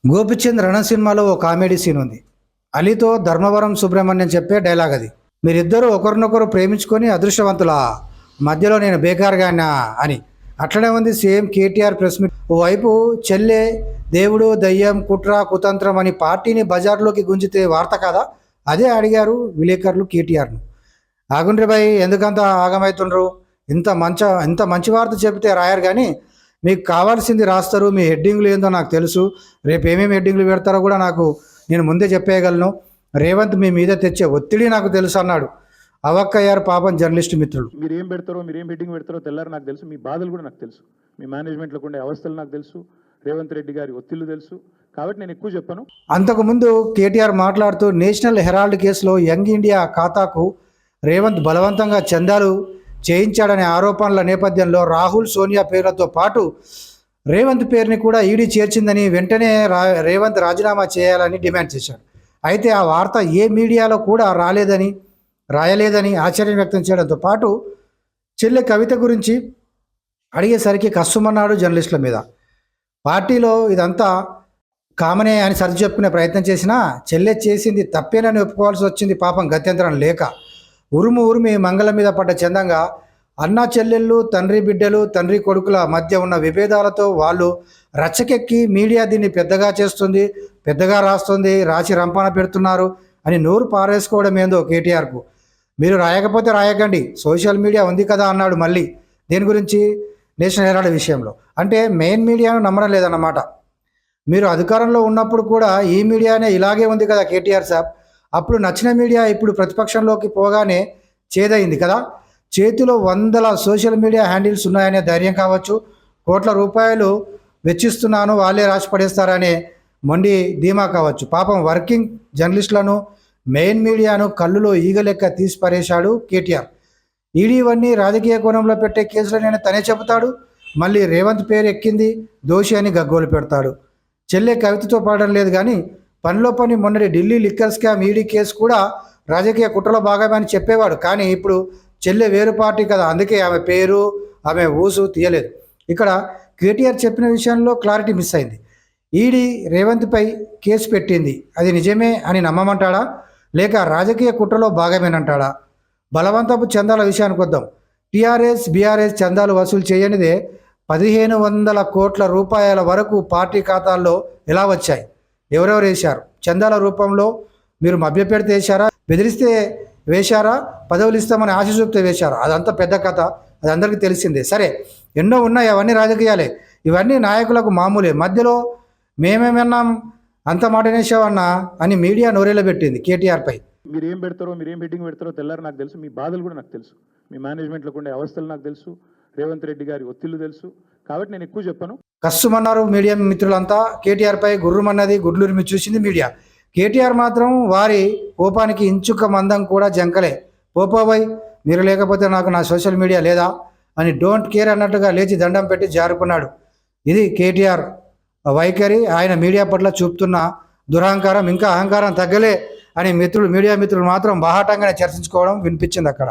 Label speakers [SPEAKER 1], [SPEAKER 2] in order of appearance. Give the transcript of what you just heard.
[SPEAKER 1] గోపిచంద్ రణం సినిమాలో ఓ comedy scene ఉంది. అలీతో ధర్మవరం సుబ్రహ్మణ్యం చెప్పే డైలాగ్ అది. మీరిద్దరూ ఒకరినొకరు ప్రేమించుకొని అదృష్టవంతులా, మధ్యలో నేను బేకార్గానా అని. అట్లనే ఉంది సేమ్ కేటీఆర్ ప్రెస్ మీట్. ఓవైపు చెల్లె దేవుడు దయ్యం కుట్ర కుతంత్రం అని పార్టీని బజార్లోకి గుంజితే వార్త కాదా? అదే అడిగారు విలేకరులు కేటీఆర్ను. ఆగుండ్రి భాయ్, ఎందుకంత ఆగమవుతుండ్రు? ఇంత మంచి వార్త చెబితే రాయరు కానీ మీకు కావాల్సింది రాస్తారు. మీ హెడ్డింగ్లు ఏందో నాకు తెలుసు. రేపు ఏమేమి హెడ్డింగ్లు పెడతారో కూడా నేను ముందే చెప్పేయగలను. రేవంత్ మీ మీద తెచ్చే ఒత్తిడి నాకు తెలుసు అన్నాడు. అవక్కయ్యారు పాపం జర్నలిస్టు మిత్రులు.
[SPEAKER 2] మీరేం పెడతారో, మీరేం హెడ్డింగ్ పెడతారో తెల్లారు నాకు తెలుసు. మీ బాధలు కూడా నాకు తెలుసు. మీ మేనేజ్మెంట్లో ఉండే అవస్థలు నాకు తెలుసు. రేవంత్ రెడ్డి గారి ఒత్తిళ్లు తెలుసు. కాబట్టి నేను ఎక్కువ చెప్పను.
[SPEAKER 1] అంతకుముందు కేటీఆర్ మాట్లాడుతూ నేషనల్ హెరాల్డ్ కేసులో యంగ్ ఇండియా ఖాతాకు రేవంత్ బలవంతంగా చందాలు చేయించాడనే ఆరోపణల నేపథ్యంలో రాహుల్ సోనియా పేర్లతో పాటు రేవంత్ పేరుని కూడా ఈడీ చేర్చిందని, వెంటనే రేవంత్ రాజీనామా చేయాలని డిమాండ్ చేశాడు. అయితే ఆ వార్త ఏ మీడియాలో కూడా రాయలేదని ఆశ్చర్యం వ్యక్తం చేయడంతో పాటు చెల్లె కవిత గురించి అడిగేసరికి కష్టమన్నాడు జర్నలిస్టుల మీద. పార్టీలో ఇదంతా కామనే అని సరి చెప్పుకునే ప్రయత్నం చేసినా చెల్లె చేసింది తప్పేనని ఒప్పుకోవాల్సి వచ్చింది పాపం, గత్యంతరం లేక. ఉరుమి మంగళం మీద పడ్డ చందంగా అన్నా చెల్లెళ్ళు, తండ్రి బిడ్డలు, తండ్రి కొడుకుల మధ్య ఉన్న విభేదాలతో వాళ్ళు రచ్చకెక్కి మీడియా దీన్ని పెద్దగా చేస్తుంది, పెద్దగా రాస్తుంది, రాసి రంపాన పెడుతున్నారు అని నోరు పారేసుకోవడం ఏందో కేటీఆర్కు. మీరు రాయకపోతే రాయకండి, సోషల్ మీడియా ఉంది కదా అన్నాడు మళ్ళీ. దేని గురించి? నేషనల్ హెరాల్డ్ విషయంలో. అంటే మెయిన్ మీడియాను నమ్మడం లేదన్నమాట. మీరు అధికారంలో ఉన్నప్పుడు కూడా ఈ మీడియానే ఇలాగే ఉంది కదా కేటీఆర్ సాబ్. అప్పుడు నచ్చిన మీడియా ఇప్పుడు ప్రతిపక్షంలోకి పోగానే చేదైంది కదా. చేతిలో వందల సోషల్ మీడియా హ్యాండిల్స్ ఉన్నాయనే ధైర్యం కావచ్చు, కోట్ల రూపాయలు వెచ్చిస్తున్నాను వాళ్ళే రాసి పడేస్తారనే మొండి ధీమా కావచ్చు. పాపం వర్కింగ్ జర్నలిస్టులను, మెయిన్ మీడియాను కళ్ళులో ఈగలెక్క తీసి పరేశాడు కేటీఆర్. ఈడీ ఇవన్నీ రాజకీయ కోణంలో పెట్టే కేసులనే తనే చెబుతాడు. మళ్ళీ రేవంత్ పేరు ఎక్కింది దోషి అని గగ్గోలు పెడతాడు. చెల్లె కవితతో పాడడం లేదు కానీ పనిలో పని మొన్నటి Delhi liquor scam ED case కూడా రాజకీయ కుట్రలో భాగమే అని చెప్పేవాడు. కానీ ఇప్పుడు చెల్లె వేరు పార్టీ కదా, అందుకే ఆమె పేరు ఆమె ఊసు తీయలేదు. ఇక్కడ కేటీఆర్ చెప్పిన విషయంలో క్లారిటీ మిస్ అయింది. ఈడీ రేవంత్పై కేసు పెట్టింది, అది నిజమే అని నమ్మమంటాడా, లేక రాజకీయ కుట్రలో భాగమేనంటాడా? బలవంతపు చందాల విషయానికి వద్దాం. టీఆర్ఎస్ బీఆర్ఎస్ చందాలు వసూలు చేయనిదే 1500 కోట్ల రూపాయల వరకు పార్టీ ఖాతాల్లో ఎలా వచ్చాయి? ఎవరెవరు వేశారు? చందాల రూపంలో మీరు మభ్యపెడితే వేశారా, బెదిరిస్తే వేశారా, పదవులు ఇస్తామని ఆశ చూపితే వేశారా? అదంతా పెద్ద కథ, అది అందరికీ తెలిసిందే. సరే, ఎన్నో ఉన్నాయి, అవన్నీ రాజకీయాలే, ఇవన్నీ నాయకులకు మామూలే. మధ్యలో మేమేమన్నాం, అంత మాట అనేసావన్నా అని మీడియా నోరేలో పెట్టింది కేటీఆర్పై.
[SPEAKER 2] మీరేం పెడతారో, మీరేం హెడ్డింగ్ పెడతారో తెల్లారు నాకు తెలుసు. మీ బాధలు కూడా నాకు తెలుసు. మీ మేనేజ్మెంట్లో ఉండే అవస్థలు నాకు తెలుసు. రేవంత్ రెడ్డి గారి ఒత్తిళ్లు తెలుసు. కాబట్టి నేను ఎక్కువ చెప్పను.
[SPEAKER 1] కష్టమన్నారు మీడియా మిత్రులంతా. కేటీఆర్పై గుర్రుమన్నది గుడ్లూరిమి చూసింది మీడియా. కేటీఆర్ మాత్రం వారి కోపానికి ఇంచుక మందం కూడా జంకలే. పోపోబోయ్, మీరు లేకపోతే నాకు నా సోషల్ మీడియా లేదా అని డోంట్ కేర్ అన్నట్టుగా లేచి దండం పెట్టి జారుకున్నాడు. ఇది కేటీఆర్ వైఖరి. ఆయన మీడియా పట్ల చూపుతున్న దురహంకారం, ఇంకా అహంకారం తగ్గలే అని మీడియా మిత్రులు మాత్రం బాహాటంగానే చర్చించుకోవడం వినిపించింది అక్కడ.